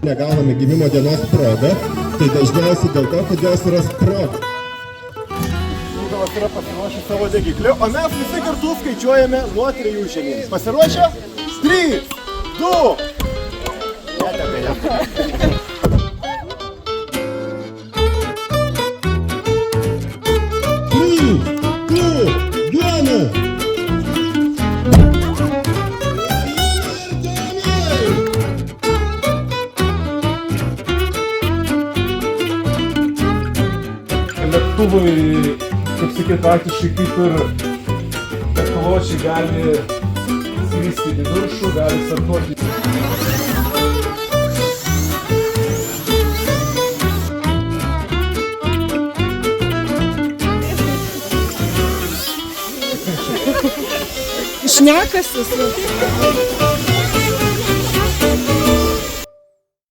Negauname gimimo dienos progą, tai dažniausiai dėl to, kad jos yra sprog. Būdavas yra pasiruošę savo degiklį, o mes visi kartu skaičiuojame nuo 3 žemyn. Pasiruošę? 3, 2, Lėktuvai, kaip sakyt, praktiškai kaip ir piločiai gali skristi į viršų, gali startuoti. Šnekasi su.